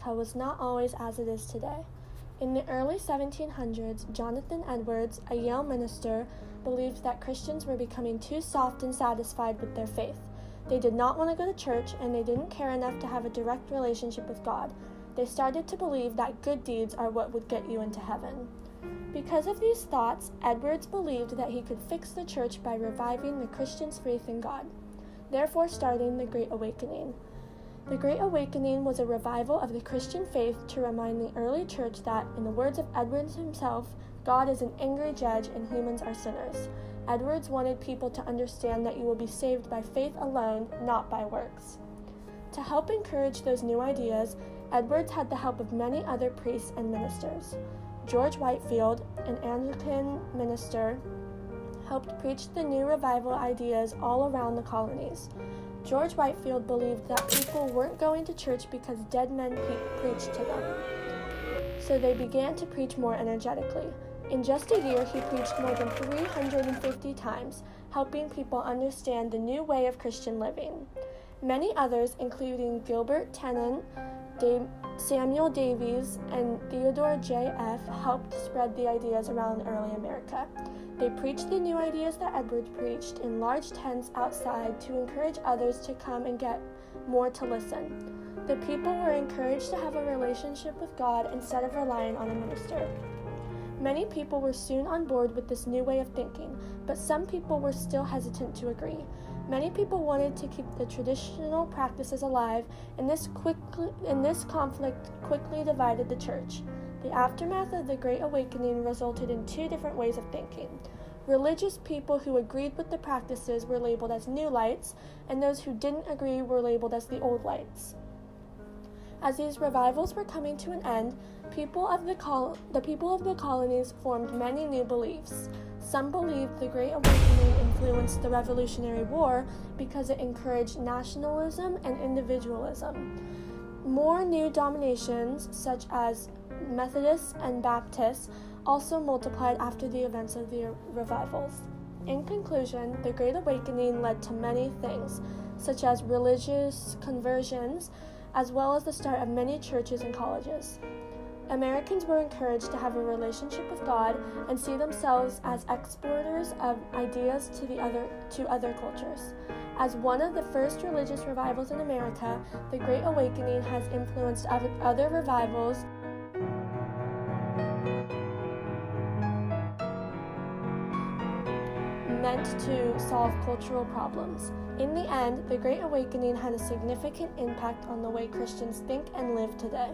America was not always as it is today. In the early 1700s, Jonathan Edwards, a Yale minister, believed that Christians were becoming too soft and satisfied with their faith. They did not want to go to church, and they didn't care enough to have a direct relationship with God. They started to believe that good deeds are what would get you into heaven. Because of these thoughts, Edwards believed that he could fix the church by reviving the Christians' faith in God, therefore starting the Great Awakening. The Great Awakening was a revival of the Christian faith to remind the early church that, in the words of Edwards himself, God is an angry judge and humans are sinners. Edwards wanted people to understand that you will be saved by faith alone, not by works. To help encourage those new ideas, Edwards had the help of many other priests and ministers. George Whitefield, an Anglican minister, helped preach the new revival ideas all around the colonies. George Whitefield believed that people weren't going to church because dead men preached to them, so they began to preach more energetically. In just a year, he preached more than 350 times, helping people understand the new way of Christian living. Many others, including Gilbert Tennant, Samuel Davies, and Theodore J.F., helped spread the ideas around early America. They preached the new ideas that Edwards preached in large tents outside to encourage others to come and get more to listen. The people were encouraged to have a relationship with God instead of relying on a minister. Many people were soon on board with this new way of thinking, but some people were still hesitant to agree. Many people wanted to keep the traditional practices alive, and this conflict quickly divided the church. The aftermath of the Great Awakening resulted in two different ways of thinking. Religious people who agreed with the practices were labeled as new lights, and those who didn't agree were labeled as the old lights. As these revivals were coming to an end, the people of the colonies formed many new beliefs. Some believed the Great Awakening influenced the Revolutionary War because it encouraged nationalism and individualism. More new denominations, such as Methodists and Baptists, also multiplied after the events of the revivals. In conclusion, the Great Awakening led to many things, such as religious conversions, as well as the start of many churches and colleges. Americans were encouraged to have a relationship with God and see themselves as exporters of ideas to other cultures. As one of the first religious revivals in America, the Great Awakening has influenced other revivals meant to solve cultural problems. In the end, the Great Awakening had a significant impact on the way Christians think and live today.